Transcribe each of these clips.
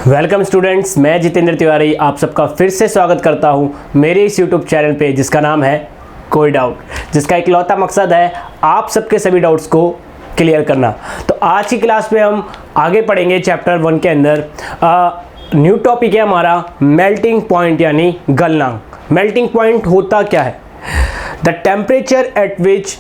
Welcome students, मैं जितेंद्र तिवारी आप सबका फिर से स्वागत करता हूं मेरे इस यूट्यूब चैनल पे जिसका नाम है कोई डाउट, जिसका इकलौता मकसद है आप सबके सभी डाउट्स को क्लियर करना। तो आज की क्लास में हम आगे पढ़ेंगे चैप्टर 1 के अंदर। न्यू टॉपिक है हमारा मेल्टिंग पॉइंट यानी गलनांक। मेल्टिंग पॉइंट होता क्या है? The temperature at which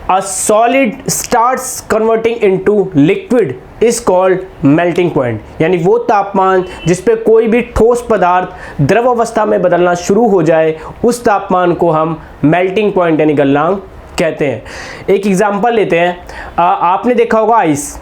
a solid starts converting into liquid is called melting point। यानी वो तापमान जिस पे कोई भी ठोस पदार्थ द्रव अवस्था में बदलना शुरू हो जाए उस तापमान को हम मेल्टिंग पॉइंट यानी गलनांक कहते हैं। एक एग्जांपल लेते हैं। आपने देखा होगा आइस,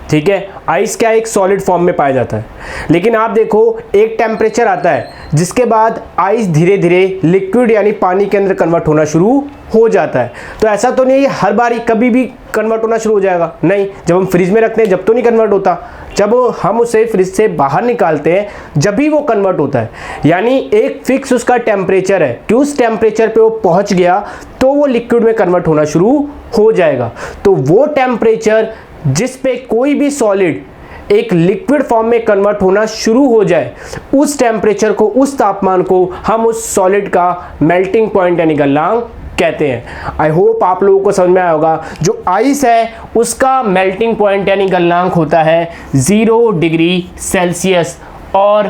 ठीक है। आइस क्या एक सॉलिड फॉर्म में पाया जाता है, लेकिन आप देखो एक टेम्परेचर आता है जिसके बाद आइस धीरे धीरे लिक्विड यानी पानी के अंदर कन्वर्ट होना शुरू हो जाता है। तो ऐसा तो नहीं है हर बारी कभी भी कन्वर्ट होना शुरू हो जाएगा, नहीं। जब हम फ्रिज में रखते हैं जब तो नहीं कन्वर्ट होता, जब हम उसे फ्रिज से बाहर निकालते हैं जब भी वो कन्वर्ट होता है। यानी एक फिक्स उसका टेम्परेचर है कि उस टेम्परेचर पे वो पहुंच गया तो वो लिक्विड में कन्वर्ट होना शुरू हो जाएगा। तो वो टेम्परेचर जिस पे कोई भी सॉलिड एक लिक्विड फॉर्म में कन्वर्ट होना शुरू हो जाए उस टेम्परेचर को, उस तापमान को हम उस सॉलिड का मेल्टिंग पॉइंट यानी गलनांक कहते हैं। आई होप आप लोगों को समझ में आया होगा। जो आइस है उसका मेल्टिंग पॉइंट यानी गलनांक होता है 0 डिग्री सेल्सियस और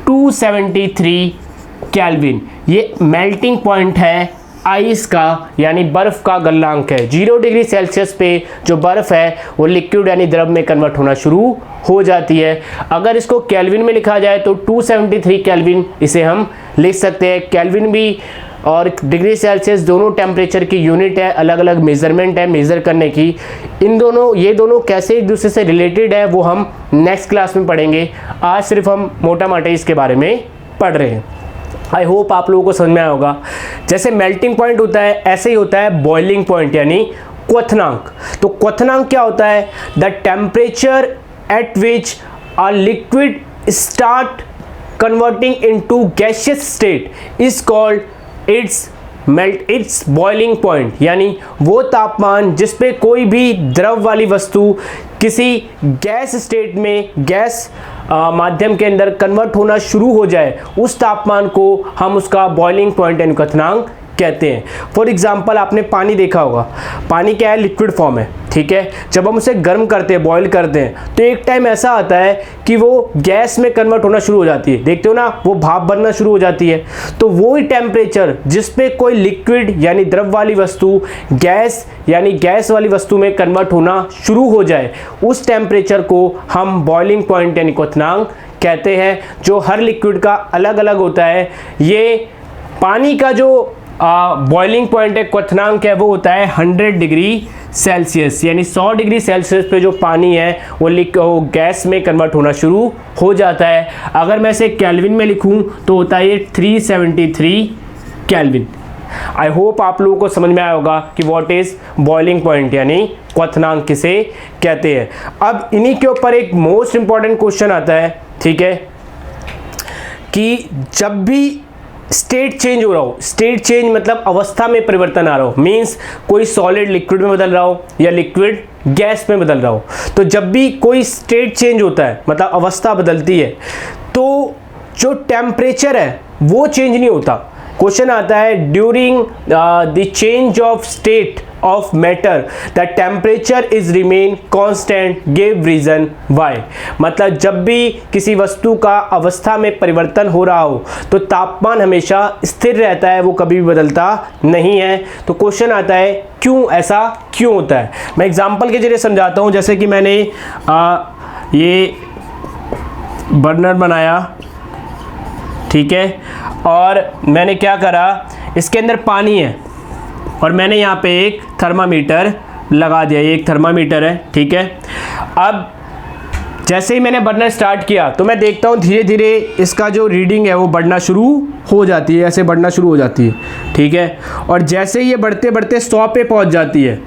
273 केल्विन। ये मेल्टिंग पॉइंट है आइस का, यानी बर्फ का गलनांक है। 0 डिग्री सेल्सियस पे जो बर्फ है वो लिक्विड यानी द्रव में कन्वर्ट होना शुरू हो जाती है। अगर इसको केल्विन में लिखा जाए तो 273 केल्विन इसे हम लिख सकते हैं। केल्विन भी और डिग्री सेल्सियस दोनों टेम्परेचर की यूनिट है, अलग अलग मेजरमेंट है मेज़र करने की। ये दोनों कैसे एक दूसरे से रिलेटेड है वो हम नेक्स्ट क्लास में पढ़ेंगे। आज सिर्फ हम मोटा मोटा इसके बारे में पढ़ रहे हैं। आई होप आप लोगों को समझ में आया होगा। जैसे मेल्टिंग पॉइंट होता है ऐसे ही होता है बॉइलिंग पॉइंट यानी क्वथनांक। तो क्वथनांक क्या होता है? The temperature at which a liquid start converting into gaseous state is called its boiling point. यानी वो तापमान जिस पे कोई भी द्रव वाली वस्तु किसी गैस स्टेट में, गैस माध्यम के अंदर कन्वर्ट होना शुरू हो जाए उस तापमान को हम उसका बॉइलिंग पॉइंट यानी क्वथनांक कहते हैं। फॉर एग्जाम्पल आपने पानी देखा होगा। पानी क्या है? लिक्विड फॉर्म है, ठीक है। जब हम उसे गर्म करते हैं, बॉईल करते हैं तो एक टाइम ऐसा आता है कि वो गैस में कन्वर्ट होना शुरू हो जाती है। देखते हो ना, वो भाप बनना शुरू हो जाती है। तो वही टेम्परेचर जिस पे कोई लिक्विड यानी द्रव वाली वस्तु गैस यानी गैस वाली वस्तु में कन्वर्ट होना शुरू हो जाए उस टेम्परेचर को हम बॉइलिंग पॉइंट यानी क्वथनांक कहते हैं। जो हर लिक्विड का अलग अलग होता है। ये पानी का जो बॉइलिंग पॉइंट है, क्वथनांक है, वो होता है 100 डिग्री सेल्सियस। यानी 100 डिग्री सेल्सियस पे जो पानी है वो गैस में कन्वर्ट होना शुरू हो जाता है। अगर मैं इसे केल्विन में लिखूं तो होता है 373 केल्विन। आई होप आप लोगों को समझ में आया होगा कि व्हाट इज बॉइलिंग पॉइंट यानी क्वथनांक किसे कहते हैं। अब इन्हीं के ऊपर एक मोस्ट इंपॉर्टेंट क्वेश्चन आता है, ठीक है, कि जब भी स्टेट चेंज हो रहा हो, स्टेट चेंज मतलब अवस्था में परिवर्तन आ रहा हो, मींस कोई सॉलिड लिक्विड में बदल रहा हो या लिक्विड गैस में बदल रहा हो, तो जब भी कोई स्टेट चेंज होता है मतलब अवस्था बदलती है तो जो टेम्परेचर है वो चेंज नहीं होता। क्वेश्चन आता है during the change of state of matter the temperature is remain constant, give reason why. मतलब जब भी किसी वस्तु का अवस्था में परिवर्तन हो रहा हो तो तापमान हमेशा स्थिर रहता है, वो कभी भी बदलता नहीं है। तो क्वेश्चन आता है क्यों, ऐसा क्यों होता है? मैं एग्जांपल के जरिए समझाता हूँ। जैसे कि मैंने ये बर्नर बनाया, ठीक है, और मैंने क्या करा, इसके अंदर पानी है और मैंने यहाँ पे एक थर्मामीटर लगा दिया। ये एक थर्मामीटर है, ठीक है। अब जैसे ही मैंने बर्नर स्टार्ट किया तो मैं देखता हूँ धीरे धीरे इसका जो रीडिंग है वो बढ़ना शुरू हो जाती है, ऐसे बढ़ना शुरू हो जाती है, ठीक है। और जैसे ही ये बढ़ते बढ़ते 100 पे पहुँच जाती है,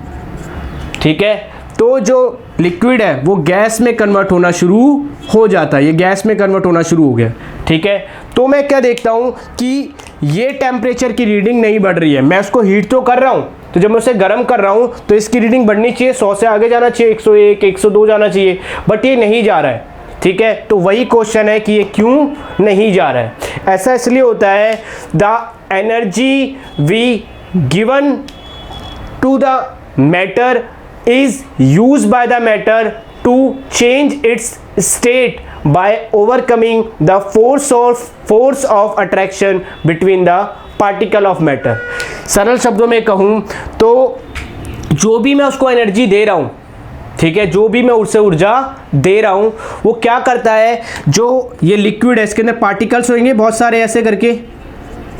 ठीक है, तो जो लिक्विड है वो गैस में कन्वर्ट होना शुरू हो जाता है। ये गैस में कन्वर्ट होना शुरू हो गया, ठीक है। तो मैं क्या देखता हूँ कि ये टेम्परेचर की रीडिंग नहीं बढ़ रही है। मैं उसको हीट तो कर रहा हूँ, तो जब मैं उसे गर्म कर रहा हूँ तो इसकी रीडिंग बढ़नी चाहिए, 100 से आगे जाना चाहिए, 101, 102 जाना चाहिए, बट ये नहीं जा रहा है। ठीक है, तो वही क्वेश्चन है कि ये क्यों नहीं जा रहा है। ऐसा इसलिए होता है, the energy we given to the matter is used by the matter to change its state by overcoming the force of attraction between the particle of matter। सरल शब्दों में कहूँ तो जो भी मैं उसको एनर्जी दे रहा हूँ, ठीक है, जो भी मैं उससे ऊर्जा दे रहा हूँ, वो क्या करता है, जो ये लिक्विड है इसके अंदर पार्टिकल्स होंगे बहुत सारे ऐसे करके,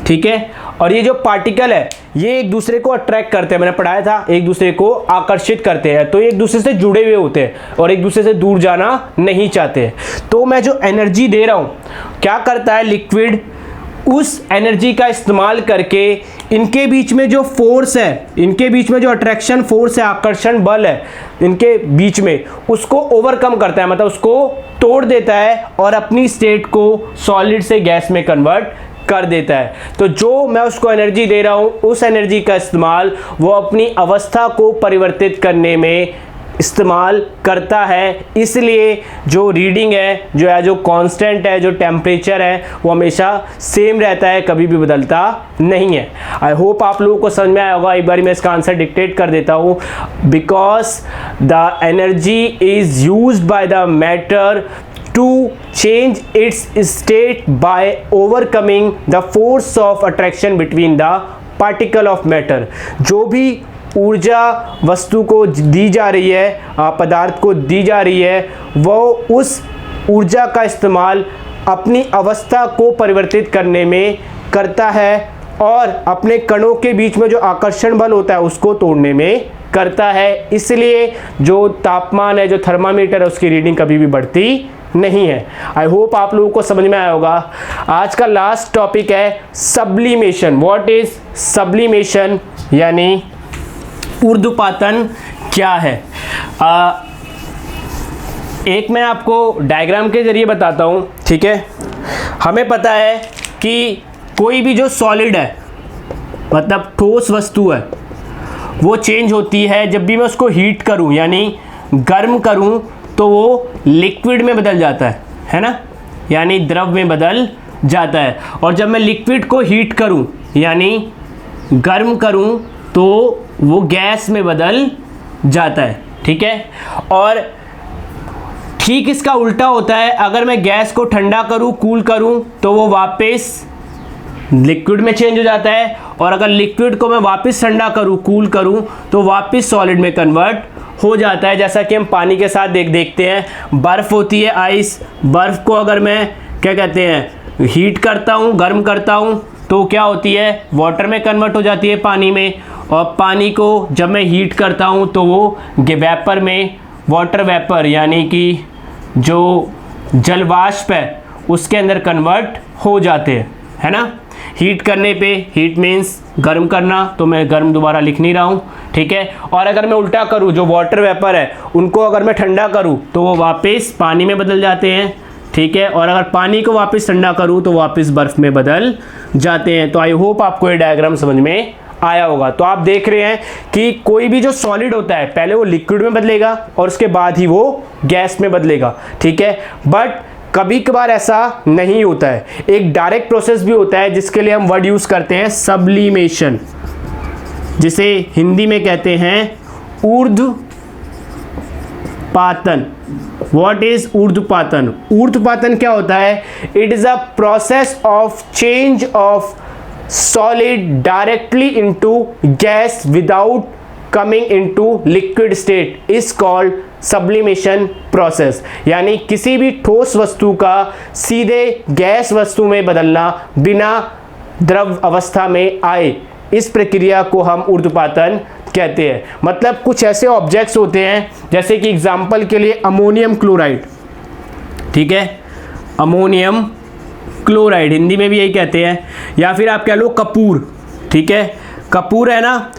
ठीक है, और ये जो पार्टिकल है ये एक दूसरे को अट्रैक्ट करते हैं, मैंने पढ़ाया था, एक दूसरे को आकर्षित करते हैं, तो एक दूसरे से जुड़े हुए होते हैं और एक दूसरे से दूर जाना नहीं चाहते। तो मैं जो एनर्जी दे रहा हूँ, क्या करता है लिक्विड, उस एनर्जी का इस्तेमाल करके इनके बीच में जो फोर्स है, इनके बीच में जो अट्रैक्शन फोर्स है, आकर्षण बल है इनके बीच में, उसको ओवरकम करता है, मतलब उसको तोड़ देता है और अपनी स्टेट को सॉलिड से गैस में कन्वर्ट कर देता है। तो जो मैं उसको एनर्जी दे रहा हूँ, उस एनर्जी का इस्तेमाल वो अपनी अवस्था को परिवर्तित करने में इस्तेमाल करता है। इसलिए जो रीडिंग है, जो कांस्टेंट है, जो टेम्परेचर है, वो हमेशा सेम रहता है, कभी भी बदलता नहीं है। आई होप आप लोगों को समझ में आया होगा। एक बार मैं इसका आंसर डिक्टेट कर देता हूँ। Because the energy is used by the matter to change its state by overcoming the force of attraction between the particle of matter। जो भी ऊर्जा वस्तु को दी जा रही है, पदार्थ को दी जा रही है, वो उस ऊर्जा का इस्तेमाल अपनी अवस्था को परिवर्तित करने में करता है और अपने कणों के बीच में जो आकर्षण बल होता है उसको तोड़ने में करता है। इसलिए जो तापमान है, जो थर्मामीटर है, उसकी रीडिंग कभी भी बढ़ती नहीं है। आई होप आप लोगों को समझ में आया होगा। आज का लास्ट टॉपिक है सब्लिमेशन। व्हाट इज सब्लिमेशन, यानी ऊर्ध्वपातन क्या है। एक मैं आपको डायग्राम के जरिए बताता हूँ, ठीक है। हमें पता है कि कोई भी जो सॉलिड है, मतलब ठोस वस्तु है, वो चेंज होती है जब भी मैं उसको हीट करूँ, यानी गर्म करूँ, तो वो लिक्विड में बदल जाता है ना, यानी द्रव में बदल जाता है। और जब मैं लिक्विड को हीट करूं, यानी गर्म करूं, तो वो गैस में बदल जाता है, ठीक है। और ठीक इसका उल्टा होता है, अगर मैं गैस को ठंडा करूं, कूल करूं, तो वो वापस लिक्विड में चेंज हो जाता है। और अगर लिक्विड को मैं वापस ठंडा करूं, कूल करूं, तो वापस सॉलिड में कन्वर्ट हो जाता है। जैसा कि हम पानी के साथ देखते हैं, बर्फ़ होती है, आइस। बर्फ़ को अगर मैं क्या कहते हैं, हीट करता हूँ, गर्म करता हूँ, तो क्या होती है, वाटर में कन्वर्ट हो जाती है, पानी में। और पानी को जब मैं हीट करता हूँ तो वो वेपर में, वाटर वेपर यानी कि जो जल वाष्प है उसके अंदर कन्वर्ट हो जाते हैं, है ना। हीट करने पे, हीट मीन्स गर्म करना, तो मैं गर्म दोबारा लिख नहीं रहा हूँ, ठीक है। और अगर मैं उल्टा करूँ, जो वाटर वेपर है उनको अगर मैं ठंडा करूँ तो वो वापस पानी में बदल जाते हैं, ठीक है। और अगर पानी को वापस ठंडा करूँ तो वापस बर्फ़ में बदल जाते हैं। तो आई होप आपको ये डायग्राम समझ में आया होगा। तो आप देख रहे हैं कि कोई भी जो सॉलिड होता है, पहले वो लिक्विड में बदलेगा और उसके बाद ही वो गैस में बदलेगा, ठीक है। बट कभी कभार ऐसा नहीं होता है, एक डायरेक्ट प्रोसेस भी होता है जिसके लिए हम वर्ड यूज करते हैं सब्लिमेशन, जिसे हिंदी में कहते हैं ऊर्ध्वपातन। What is ऊर्ध्वपातन? ऊर्ध्वपातन क्या होता है? It is a process of change of solid directly into gas without coming into liquid state is called sublimation process. यानी किसी भी ठोस वस्तु का सीधे गैस वस्तु में बदलना बिना द्रव अवस्था में आए, इस प्रक्रिया को हम ऊर्ध्वपातन कहते हैं। मतलब कुछ ऐसे ऑब्जेक्ट्स होते हैं, जैसे कि एग्जांपल के लिए अमोनियम क्लोराइड, ठीक है, अमोनियम क्लोराइड हिंदी में भी यही कहते हैं, या फिर आप कह लो कपूर, ठीक है। कपूर है ना,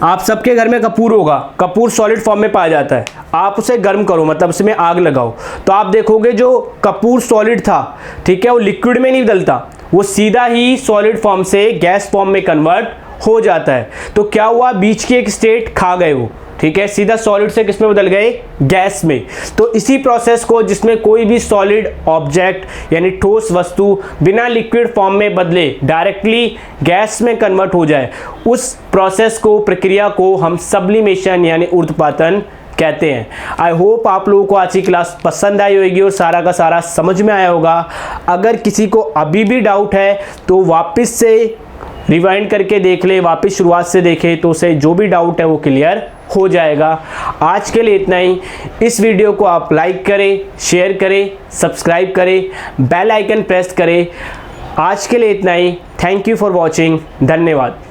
आप सबके घर में कपूर होगा। कपूर सॉलिड फॉर्म में पाया जाता है। आप उसे गर्म करो, मतलब उसमें आग लगाओ, तो आप देखोगे जो कपूर सॉलिड था, ठीक है, वो लिक्विड में नहीं बदलता, वो सीधा ही सॉलिड फॉर्म से गैस फॉर्म में कन्वर्ट हो जाता है। तो क्या हुआ, बीच की एक स्टेट खा गए वो, ठीक है, सीधा सॉलिड से किस में बदल गए, गैस में। तो इसी प्रोसेस को जिसमें कोई भी सॉलिड ऑब्जेक्ट यानी ठोस वस्तु बिना लिक्विड फॉर्म में बदले डायरेक्टली गैस में कन्वर्ट हो जाए, उस प्रोसेस को, प्रक्रिया को हम सब्लिमेशन यानी ऊर्ध्वपातन कहते हैं। आई होप आप लोगों को आज की क्लास पसंद आई होगी और सारा का सारा समझ में आया होगा। अगर किसी को अभी भी डाउट है तो वापस से रिवाइंड करके देख ले, वापस शुरुआत से देखे तो उसे जो भी डाउट है वो क्लियर हो जाएगा। आज के लिए इतना ही। इस वीडियो को आप लाइक करें, शेयर करें, सब्सक्राइब करें, बेल आइकन प्रेस करें। आज के लिए इतना ही। Thank you for watching. धन्यवाद।